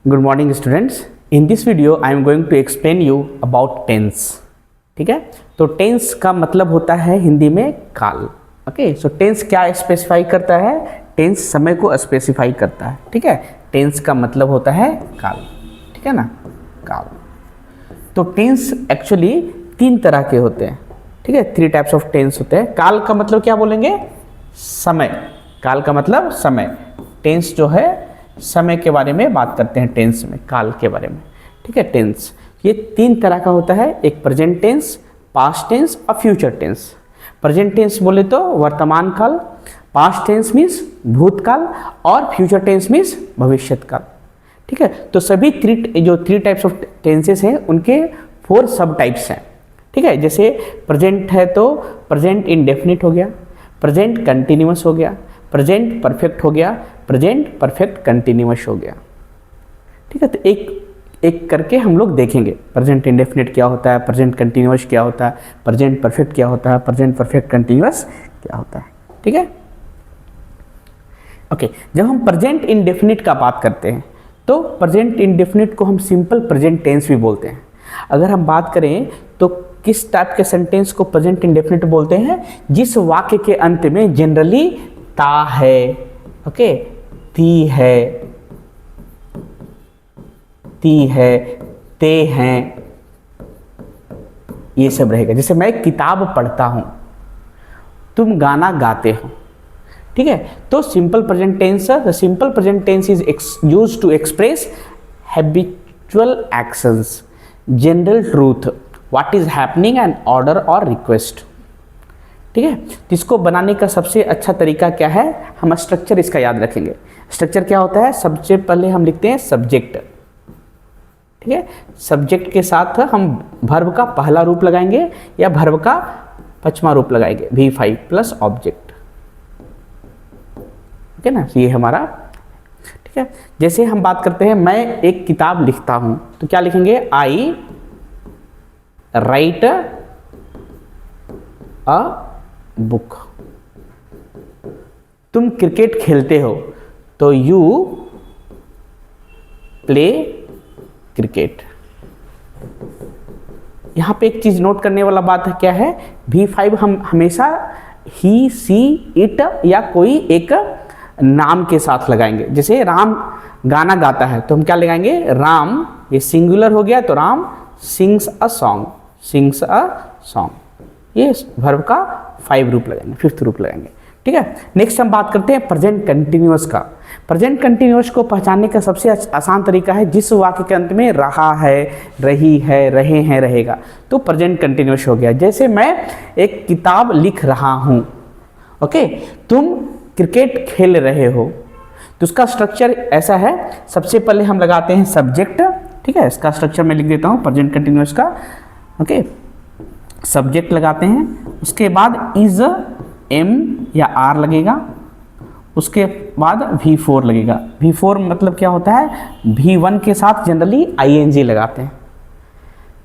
Good morning students. In this video I am going to explain you about tense. ठीक है, तो tense का मतलब होता है हिंदी में काल। ओके, सो टेंस क्या स्पेसिफाई करता है? टेंस समय को स्पेसिफाई करता है। ठीक है, टेंस का मतलब होता है काल। ठीक है ना, काल। तो टेंस एक्चुअली तीन तरह के होते हैं। ठीक है, थ्री टाइप्स ऑफ टेंस होते हैं। काल का मतलब क्या बोलेंगे? समय। काल का मतलब समय। टेंस जो है समय के बारे में बात करते हैं, टेंस में काल के बारे में। ठीक है, टेंस ये तीन तरह का होता है, एक प्रेजेंट टेंस, पास्ट टेंस और फ्यूचर टेंस। प्रेजेंट टेंस बोले तो वर्तमान काल, पास्ट टेंस मीन्स भूतकाल और फ्यूचर टेंस मीन्स भविष्यत काल। ठीक है, तो सभी थ्री टाइप्स ऑफ टेंसेस हैं, उनके 4 सब टाइप्स हैं। ठीक है, जैसे प्रेजेंट है तो प्रेजेंट इंडेफिनिट हो गया, प्रेजेंट कंटिन्यूअस हो गया, प्रेजेंट परफेक्ट हो गया, प्रेजेंट परफेक्ट कंटिन्यूअस हो गया। ठीक है, तो एक एक करके हम लोग देखेंगे। प्रेजेंट इंडेफिनिट क्या होता है, प्रेजेंट कंटिन्यूअस क्या होता है, प्रेजेंट परफेक्ट क्या होता है, प्रेजेंट परफेक्ट कंटिन्यूअस क्या होता है। ठीक है, ओके। जब हम प्रेजेंट इंडेफिनिट का बात करते हैं तो प्रेजेंट इंडेफिनिट को हम सिंपल प्रेजेंट टेंस भी बोलते हैं। अगर हम बात करें तो किस टाइप के सेंटेंस को प्रेजेंट इंडेफिनिट बोलते हैं? जिस वाक्य के अंत में जनरली ता है, ओके, ती है, ती है, ते हैं, ये सब रहेगा। जैसे मैं किताब पढ़ता हूं, तुम गाना गाते हो। ठीक है, तो simple present tense, the simple present tense is used to express habitual actions, general truth, what is happening and order और रिक्वेस्ट। ठीक है, तो इसको बनाने का सबसे अच्छा तरीका क्या है? हम स्ट्रक्चर इसका याद रखेंगे। स्ट्रक्चर क्या होता है? सबसे पहले हम लिखते हैं सब्जेक्ट। ठीक है, सब्जेक्ट के साथ हम वर्ब का पहला रूप लगाएंगे या वर्ब का पांचवा रूप लगाएंगे, V5 प्लस ऑब्जेक्ट। ठीक है ना, ये हमारा। ठीक है, जैसे हम बात करते हैं मैं एक किताब लिखता हूं, तो क्या लिखेंगे? आई राइट अ बुक। तुम क्रिकेट खेलते हो तो यू प्ले क्रिकेट। यहां पे एक चीज नोट करने वाला बात है, क्या है? V5 हम हमेशा ही, सी, इट या कोई एक नाम के साथ लगाएंगे। जैसे राम गाना गाता है तो हम क्या लगाएंगे? राम, ये सिंगुलर हो गया तो Ram sings a song, sings a song. ये वर्ब का 5 रूप लगाएंगे, 5th रूप लगाएंगे। ठीक है, नेक्स्ट हम बात करते हैं प्रेजेंट कंटिन्यूअस का। प्रेजेंट कंटिन्यूअस को पहचानने का सबसे आसान तरीका है जिस वाक्य के अंत में रहा है, रही है, रहे हैं, रहेगा, तो प्रेजेंट कंटिन्यूअस हो गया। जैसे मैं एक किताब लिख रहा हूं, ओके, तुम क्रिकेट खेल रहे हो, तो उसका स्ट्रक्चर ऐसा है। सबसे पहले हम लगाते हैं सब्जेक्ट। ठीक है, इसका स्ट्रक्चर मैं लिख देता हूं प्रेजेंट कंटिन्यूअस का। ओके, सब्जेक्ट लगाते हैं, उसके बाद इज, एम या आर लगेगा, उसके बाद V4 लगेगा। V4 मतलब क्या होता है? V1 के साथ जनरली ING लगाते हैं,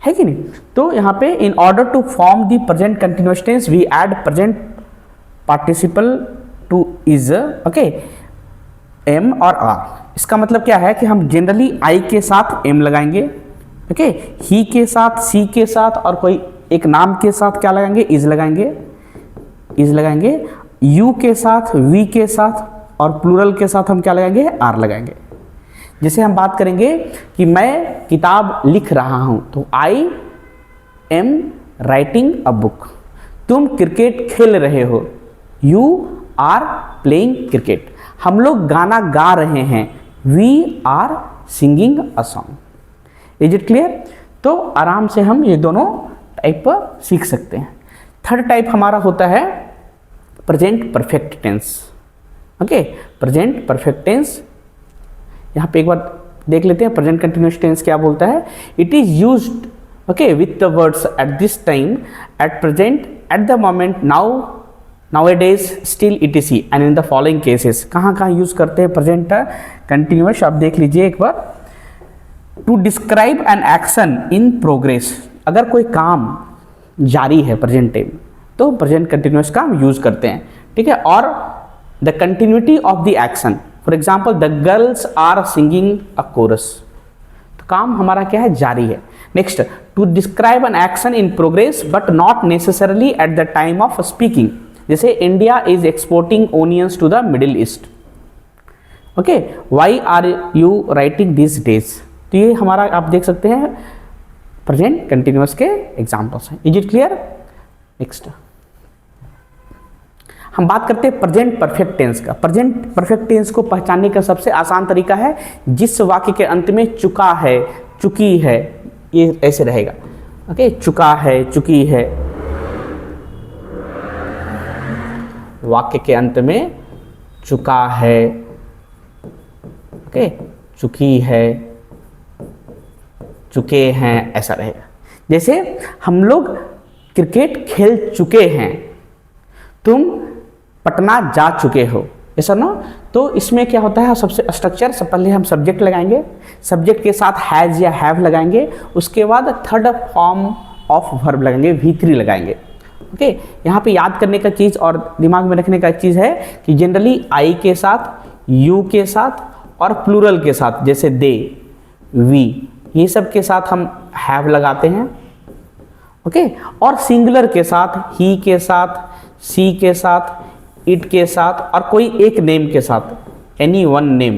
है कि नहीं? तो यहाँ पे in order to form the present continuous tense we add present participle to is, okay, am और आर। इसका मतलब क्या है कि हम जनरली आई के साथ एम लगाएंगे, ओके, ही के साथ, सी के साथ और कोई एक नाम के साथ क्या लगाएंगे? इज लगाएंगे, इज लगाएंगे। यू के साथ, वी के साथ और प्लूरल के साथ हम क्या लगाएंगे? आर लगाएंगे। जैसे हम बात करेंगे कि मैं किताब लिख रहा हूं, तो I am writing a book. तुम क्रिकेट खेल रहे हो, यू आर प्लेइंग क्रिकेट। हम लोग गाना गा रहे हैं, we are singing a song. Is it clear? तो आराम से हम ये दोनों टाइप सीख सकते हैं। थर्ड टाइप हमारा होता है present perfect tense. Okay, present perfect tense, यहाँ पे एक बार देख लेते हैं प्रेजेंट कंटिन्यूअस टेंस क्या बोलता है। It is used, okay, with the words at this time, at present, at the moment, now, nowadays, still, etc and in the following cases. कहाँ कहाँ यूज करते हैं प्रेजेंट कंटिन्यूअस? आप देख लीजिए एक बार। To describe an action in progress, अगर कोई काम जारी है प्रेजेंट टाइम तो प्रेजेंट कंटिन्यूअस का हम यूज करते हैं। ठीक है, और the continuity of the action, for example the girls are singing a chorus, काम हमारा क्या है, जारी है। Next, to describe an action in progress but not necessarily at the time of speaking, जैसे India is exporting onions to the middle east. Okay, why are you writing this days, तो ये हमारा आप देख सकते हैं प्रेजेंट कंटिन्यूअस के examples हैं। Is it clear? नेक्स्ट हम बात करते हैं प्रेजेंट परफेक्ट टेंस का। प्रेजेंट परफेक्ट टेंस को पहचानने का सबसे आसान तरीका है जिस वाक्य के अंत में चुका है, चुकी है, ये ऐसे रहेगा। ओके, चुका है, चुकी है, वाक्य के अंत में चुका है, ओके, चुकी है, चुके हैं, ऐसा रहेगा। जैसे हम लोग क्रिकेट खेल चुके हैं, तुम पटना जा चुके हो, ऐसा ना। तो इसमें क्या होता है, सबसे स्ट्रक्चर से पहले हम सब्जेक्ट लगाएंगे, सब्जेक्ट के साथ हैज़ या हैव लगाएंगे, उसके बाद थर्ड फॉर्म ऑफ वर्ब लगाएंगे, V3 लगाएंगे। ओके, यहाँ पे याद करने का चीज़ और दिमाग में रखने का चीज़ है कि जनरली आई के साथ, यू के साथ और प्लूरल के साथ, जैसे दे, वी, ये सब के साथ हम हैव लगाते हैं। ओके, और सिंगुलर के साथ, ही के साथ, सी के साथ, इट के साथ और कोई एक नेम के साथ, any one name,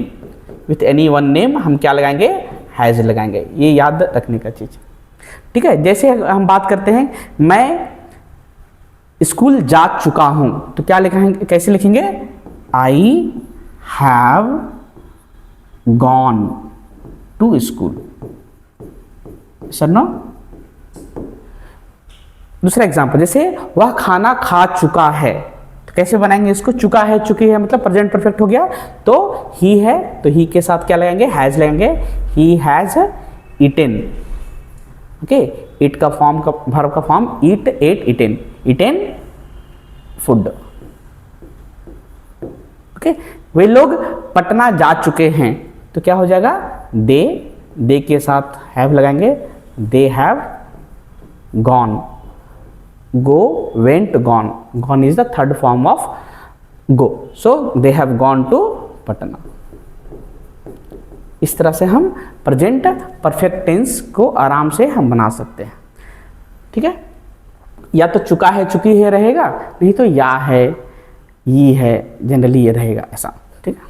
with any one name हम क्या लगाएंगे, हैज़ लगाएंगे। ये याद रखने का चीज़, ठीक है। जैसे हम बात करते हैं मैं स्कूल जा चुका हूं, तो क्या लिखेंगे, कैसे लिखेंगे, I have gone to school, sir no. दूसरा एग्जांपल, जैसे वह खाना खा चुका है, तो कैसे बनाएंगे इसको, चुका है, चुकी है, मतलब प्रेजेंट परफेक्ट हो गया। तो ही है, तो ही के साथ क्या लगाएंगे, हैज लगाएंगे, he has eaten. Okay, it का फॉर्म का वर्ब का form eat, ate, eaten, eaten food. Okay, वे लोग पटना जा चुके हैं, तो क्या हो जाएगा, दे के साथ हैव लगाएंगे, they have gone, go, went, gone, gone is the third form of go, so they have gone to Patna। इस तरह से हम प्रेजेंट परफेक्ट टेंस को आराम से हम बना सकते हैं, ठीक है। या तो चुका है, चुकी है रहेगा, नहीं तो या है, ये है, जनरली ये रहेगा, ऐसा, ठीक है।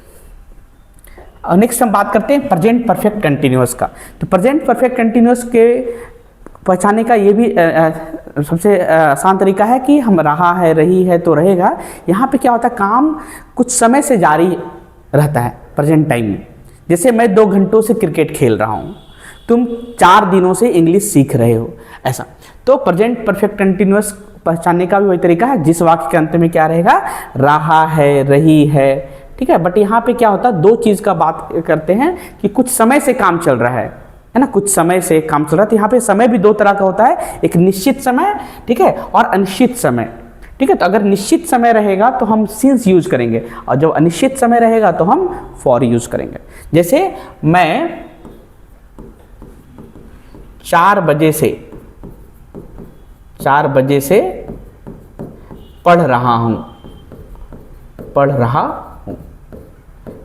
और नेक्स्ट हम बात करते हैं प्रेजेंट परफेक्ट कंटिन्यूअस का। तो प्रेजेंट परफेक्ट कंटिन्यूअस के पहचानने का ये भी सबसे आसान तरीका है कि हम रहा है, रही है, तो रहेगा। यहाँ पे क्या होता है, काम कुछ समय से जारी रहता है प्रेजेंट टाइम में। जैसे मैं 2 घंटों से क्रिकेट खेल रहा हूँ, तुम 4 दिनों से इंग्लिश सीख रहे हो, ऐसा। तो प्रेजेंट परफेक्ट कंटिन्यूअस पहचानने का भी वही तरीका है, जिस वाक्य के अंत में क्या रहेगा, रहा है, रही है, ठीक है। बट यहाँ पे क्या होता है, 2 चीज़ का बात करते हैं कि कुछ समय से काम चल रहा है ना, कुछ समय से काम चल रहा है। तो यहाँ पे समय भी 2 तरह का होता है, एक निश्चित समय, ठीक है, और अनिश्चित समय, ठीक है। तो अगर निश्चित समय रहेगा तो हम सिंस यूज करेंगे, और जब अनिश्चित समय रहेगा तो हम फॉर यूज करेंगे। जैसे मैं 4 बजे से पढ़ रहा हूं,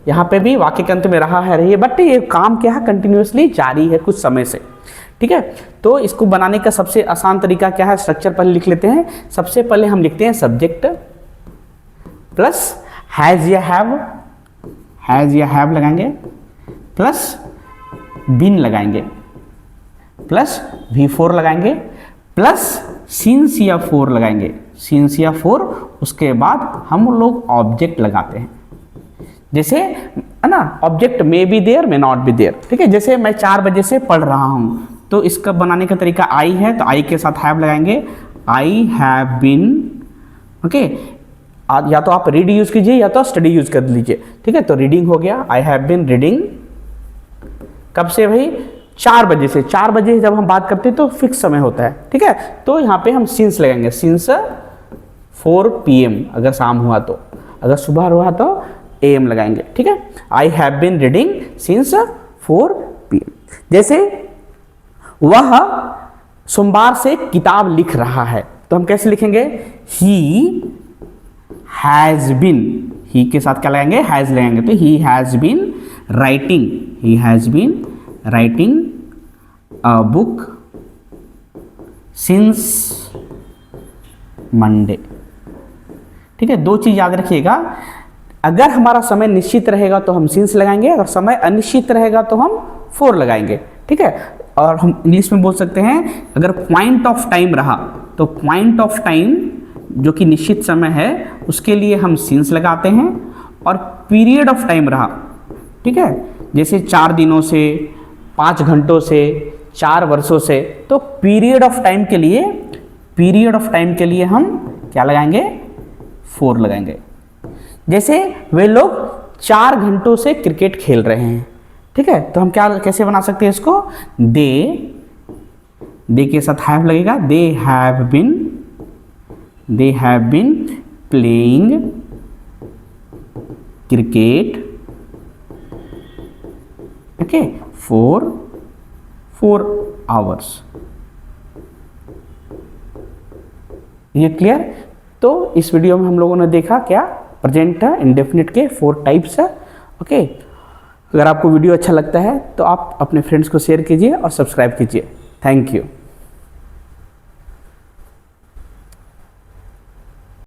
यहाँ पे भी वाक्य के अंत में रहा है, रही है, बट ये काम क्या है, कंटिन्यूअसली जारी है कुछ समय से, ठीक है। तो इसको बनाने का सबसे आसान तरीका क्या है, स्ट्रक्चर पहले लिख लेते हैं। सबसे पहले हम लिखते हैं सब्जेक्ट प्लस हैज या हैव लगाएंगे, प्लस बीन लगाएंगे, प्लस V4 लगाएंगे, प्लस सिंस या फोर लगाएंगे, सिंस या फोर। उसके बाद हम लोग ऑब्जेक्ट लगाते हैं, जैसे है ना, object may be there may not be there, ठीक है। जैसे मैं 4 बजे से पढ़ रहा हूँ, तो इसका बनाने का तरीका आई है, तो आई के साथ हैव लगाएंगे, आई हैव बीन, ओके। या तो आप रीड यूज कीजिए या तो स्टडी यूज कर लीजिए, ठीक है। तो रीडिंग हो गया, आई हैव बीन रीडिंग। कब से भाई, 4 बजे से। 4 बजे जब हम बात करते हैं तो फिक्स समय होता है, ठीक है। तो यहाँ पे हम सिंस लगाएंगे, सिंस 4 PM अगर शाम हुआ तो, अगर सुबह हुआ तो AM लगाएंगे, ठीक है। I have been reading since 4 PM। जैसे वह सोमवार से किताब लिख रहा है, तो हम कैसे लिखेंगे, ही हैज बीन, ही के साथ क्या लगाएंगे, हैज लगाएंगे, तो he has been writing, he has been writing a book since Monday. ठीक है, दो चीज याद रखिएगा, अगर हमारा समय निश्चित रहेगा तो हम सिंस लगाएंगे, अगर समय अनिश्चित रहेगा तो हम फॉर लगाएंगे। ठीक है, और हम इंग्लिश में बोल सकते हैं अगर पॉइंट ऑफ टाइम रहा तो पॉइंट ऑफ टाइम जो कि निश्चित समय है उसके लिए हम सिंस लगाते हैं, और पीरियड ऑफ टाइम रहा, ठीक है, जैसे 4 दिनों से, 5 घंटों से, 4 वर्षों से, तो पीरियड ऑफ टाइम के लिए हम क्या लगाएंगे, फॉर लगाएंगे। जैसे वे लोग 4 घंटों से क्रिकेट खेल रहे हैं। ठीक है, तो हम क्या कैसे बना सकते हैं इसको, दे के साथ हैव लगेगा, they have been playing cricket, okay, for 4 hours. ये क्लियर? तो इस वीडियो में हम लोगों ने देखा क्या, प्रेजेंट इंडेफिनिट के 4 टाइप्स है। ओके, अगर आपको वीडियो अच्छा लगता है तो आप अपने फ्रेंड्स को शेयर कीजिए और सब्सक्राइब कीजिए। Thank you.